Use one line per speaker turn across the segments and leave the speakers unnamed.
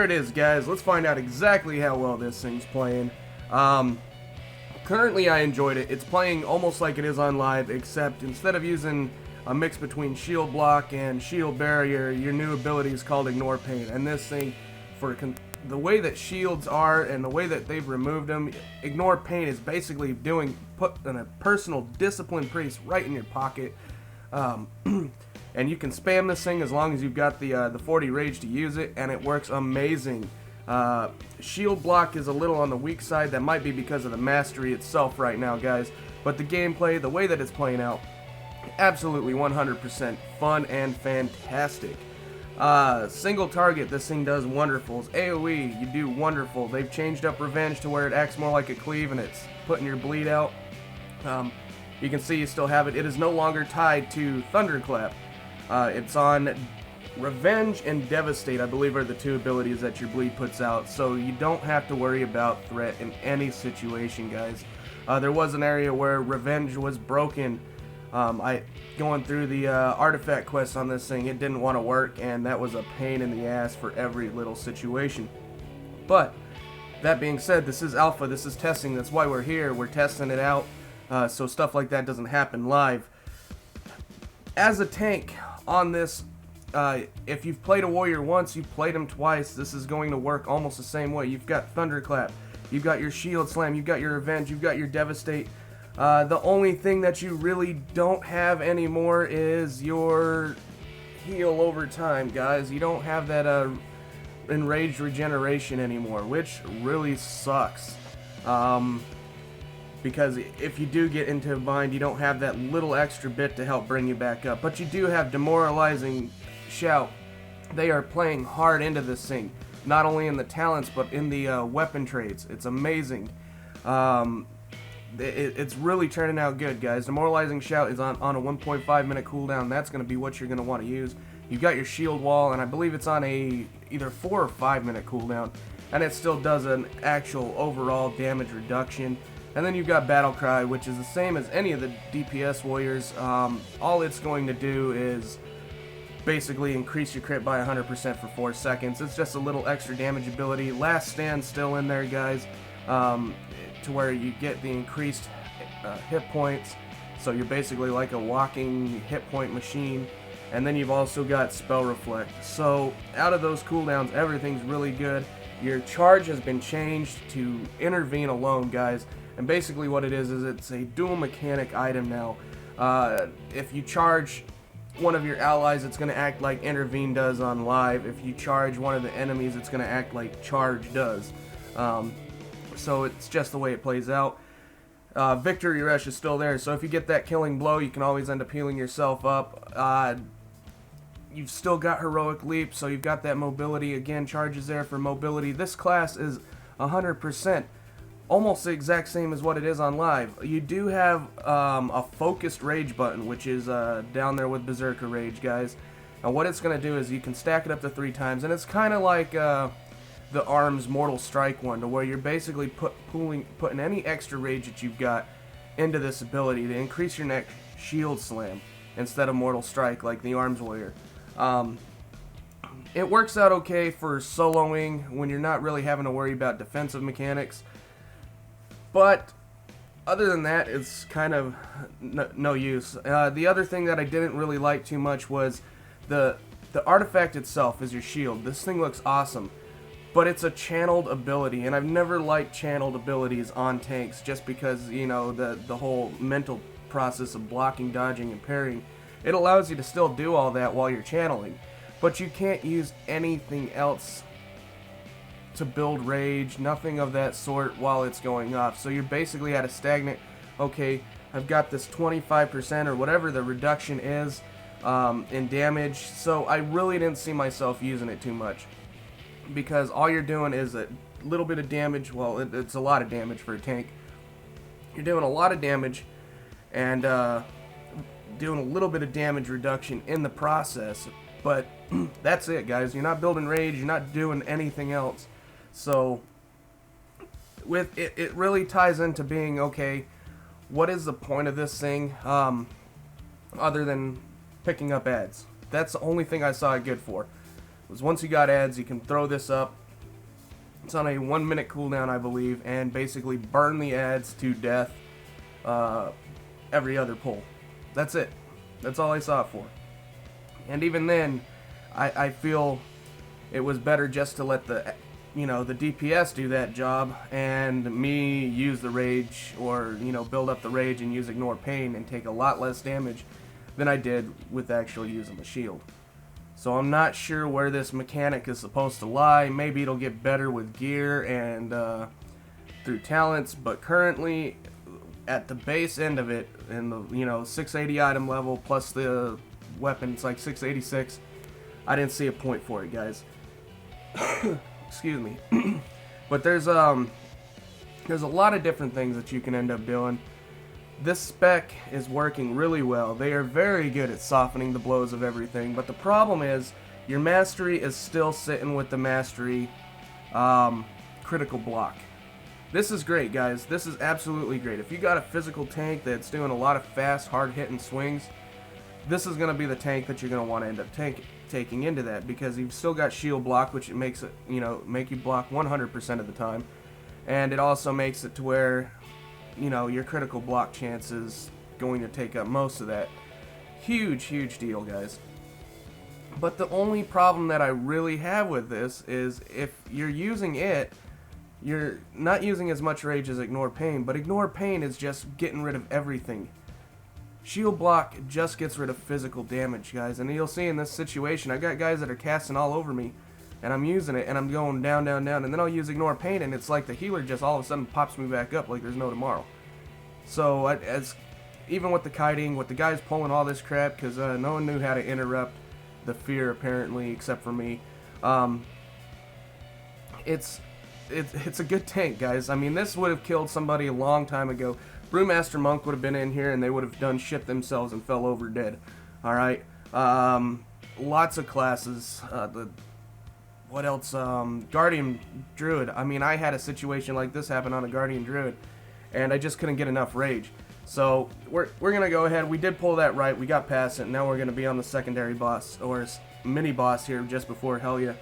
there it is, guys. Let's find out exactly how well this thing's playing. Currently, I enjoyed it. It's playing almost like it is on live, except instead of using a mix between shield block and shield barrier, your new ability is called Ignore Pain. And this thing, for the way that shields are and the way that they've removed them, Ignore Pain is basically putting a personal discipline priest right in your pocket. And you can spam this thing as long as you've got the 40 rage to use it, and it works amazing. Shield block is a little on the weak side. That might be because of the mastery itself right now, guys. But the gameplay, the way that it's playing out, absolutely 100% fun and fantastic. Single target, this thing does wonderfuls. AoE, you do wonderful. They've changed up Revenge to where it acts more like a cleave and it's putting your bleed out. You can see you still have it. It is no longer tied to Thunderclap. It's on Revenge and Devastate, I believe, are the two abilities that your bleed puts out, so you don't have to worry about threat in any situation, guys. There was an area where Revenge was broken. Going through the artifact quest on this thing, it didn't want to work, and that was a pain in the ass for every little situation. But that being said, this is alpha, this is testing, that's why we're here, we're testing it out, so stuff like that doesn't happen live. As a tank on this, if you've played a warrior once, you've played him twice, this is going to work almost the same way. You've got Thunderclap, you've got your Shield Slam, you've got your Revenge, you've got your Devastate. The only thing that you really don't have anymore is your heal over time, guys. You don't have that enraged regeneration anymore, which really sucks. Because if you do get into a bind, you don't have that little extra bit to help bring you back up. But you do have Demoralizing Shout. They are playing hard into this thing, not only in the talents, but in the weapon trades. It's amazing. It's really turning out good, guys. Demoralizing Shout is on a 1.5 minute cooldown. That's going to be what you're going to want to use. You've got your shield wall, and I believe it's on a either 4 or 5 minute cooldown, and it still does an actual overall damage reduction. And then you've got Battle Cry, which is the same as any of the DPS warriors. All it's going to do is basically increase your crit by 100% for 4 seconds. It's just a little extra damage ability. Last Stand still in there, guys, to where you get the increased hit points. So you're basically like a walking hit point machine. And then you've also got Spell Reflect. So out of those cooldowns, everything's really good. Your charge has been changed to Intervene alone, guys. And basically what it is it's a dual mechanic item now. If you charge one of your allies, it's going to act like Intervene does on live. If you charge one of the enemies, it's going to act like Charge does. So it's just the way it plays out. Victory Rush is still there, so if you get that killing blow, you can always end up healing yourself up. You've still got Heroic Leap, so you've got that mobility. Again, Charge is there for mobility. This class is 100%. Almost the exact same as what it is on live. You do have a focused rage button, which is down there with Berserker Rage, guys. And what it's going to do is you can stack it up to 3 times, and it's kind of like the ARMS Mortal Strike one, to where you're basically putting any extra rage that you've got into this ability to increase your next Shield Slam instead of Mortal Strike like the ARMS Warrior. It works out okay for soloing when you're not really having to worry about defensive mechanics. But other than that, it's kind of no use. The other thing that I didn't really like too much was the artifact itself is your shield. This thing looks awesome, but it's a channeled ability, and I've never liked channeled abilities on tanks just because, you know, the whole mental process of blocking, dodging, and parrying. It allows you to still do all that while you're channeling, but you can't use anything else to build rage, nothing of that sort while it's going off. So you're basically at a stagnant, okay, I've got this 25% or whatever the reduction is in damage, so I really didn't see myself using it too much, because all you're doing is a little bit of damage. Well, it's a lot of damage for a tank. You're doing a lot of damage and doing a little bit of damage reduction in the process, but that's it, guys. You're not building rage, you're not doing anything else. So with it really ties into being, okay, what is the point of this thing other than picking up ads? That's the only thing I saw it good for. Was once you got ads, you can throw this up, It's on a 1-minute cooldown, I believe, and basically burn the ads to death every other pull. That's it. That's all I saw it for. And even then, I feel it was better just to let the DPS do that job and me use the rage, or build up the rage and use ignore pain and take a lot less damage than I did with actually using the shield. So I'm not sure where this mechanic is supposed to lie. Maybe it'll get better with gear and through talents, but currently at the base end of it, in the 680 item level plus the weapon, it's like 686. I didn't see a point for it, guys. Excuse me. But there's a lot of different things that you can end up doing. This spec is working really well. They are very good at softening the blows of everything, but the problem is your mastery is still sitting with the mastery critical block. This is great, guys. This is absolutely great. If you got a physical tank that's doing a lot of fast, hard-hitting swings, this is going to be the tank that you're going to want to end up taking into that, because you've still got shield block, which makes it, make you block 100% of the time, and it also makes it to where, your critical block chance is going to take up most of that. Huge, huge deal, guys. But the only problem that I really have with this is if you're using it, you're not using as much rage as ignore pain, but ignore pain is just getting rid of everything. Shield block just gets rid of physical damage, guys, and you'll see in this situation, I got guys that are casting all over me, and I'm using it, and I'm going down, down, down, and then I'll use ignore pain, and it's like the healer just all of a sudden pops me back up like there's no tomorrow. So, even with the kiting, with the guys pulling all this crap, because no one knew how to interrupt the fear, apparently, except for me, it's a good tank, guys. I mean, this would have killed somebody a long time ago. Brewmaster Monk would have been in here and they would have done shit themselves and fell over dead. Alright. Lots of classes. What else? Guardian Druid. I mean, I had a situation like this happen on a Guardian Druid, and I just couldn't get enough rage. So, we're going to go ahead. We did pull that right. We got past it. Now we're going to be on the secondary boss, or mini boss here just before Helya.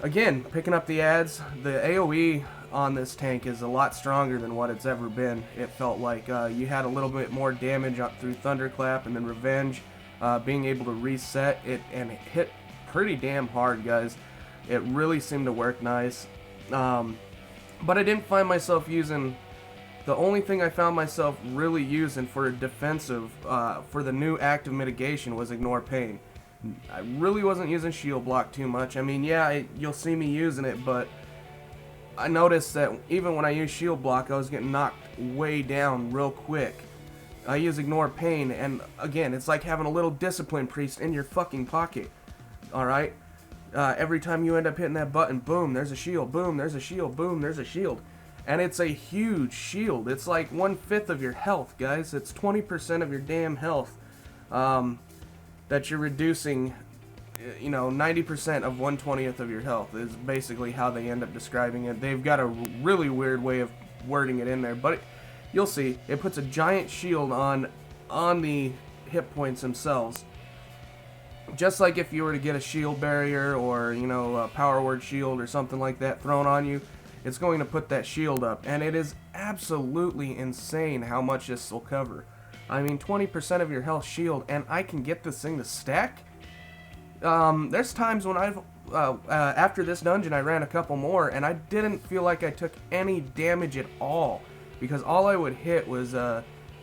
Again, picking up the ads, the AoE on this tank is a lot stronger than what it's ever been. It felt like you had a little bit more damage through Thunderclap, and then Revenge, being able to reset it, and it hit pretty damn hard, guys. It really seemed to work nice. But I didn't find myself using... The only thing I found myself really using for a defensive, for the new active mitigation, was Ignore Pain. I really wasn't using shield block too much. I mean, yeah, you'll see me using it, but I noticed that even when I use shield block, I was getting knocked way down real quick. I use ignore pain, and again, it's like having a little discipline priest in your fucking pocket. Alright? Every time you end up hitting that button, boom, there's a shield, boom, there's a shield, boom, there's a shield. And it's a huge shield. It's like 1/5 of your health, guys. It's 20% of your damn health. That you're reducing, 90% of 1/20th of your health is basically how they end up describing it. They've got a really weird way of wording it in there, but you'll see. It puts a giant shield on the hit points themselves. Just like if you were to get a shield barrier or, a power word shield or something like that thrown on you, it's going to put that shield up. And it is absolutely insane how much this will cover. I mean, 20% of your health shield, and I can get this thing to stack? There's times when I've, after this dungeon, I ran a couple more, and I didn't feel like I took any damage at all, because all I would hit was,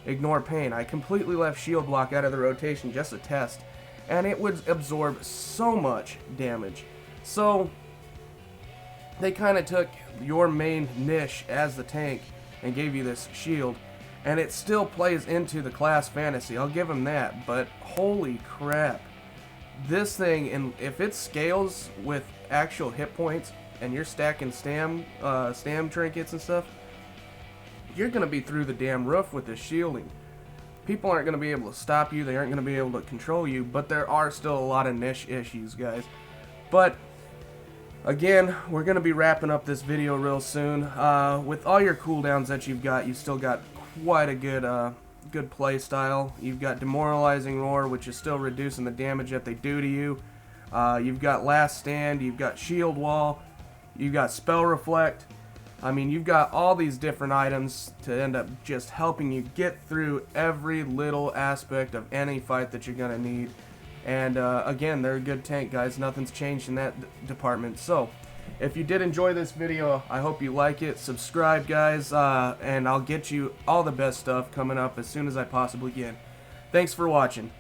ignore pain. I completely left shield block out of the rotation just to test, and it would absorb so much damage. So, they kind of took your main niche as the tank and gave you this shield. And it still plays into the class fantasy, I'll give them that, but holy crap. This thing, and if it scales with actual hit points, and you're stacking stam trinkets and stuff, you're going to be through the damn roof with this shielding. People aren't going to be able to stop you, they aren't going to be able to control you, but there are still a lot of niche issues, guys. But, again, we're going to be wrapping up this video real soon. With all your cooldowns that you've still got quite a good play style. You've got Demoralizing Roar, which is still reducing the damage that they do to you. You've got Last Stand, you've got Shield Wall, You got Spell Reflect. I mean, you've got all these different items to end up just helping you get through every little aspect of any fight that you're going to need. And again, they're a good tank, guys. Nothing's changed in that department. So, if you did enjoy this video, I hope you like it. Subscribe, guys, and I'll get you all the best stuff coming up as soon as I possibly can. Thanks for watching.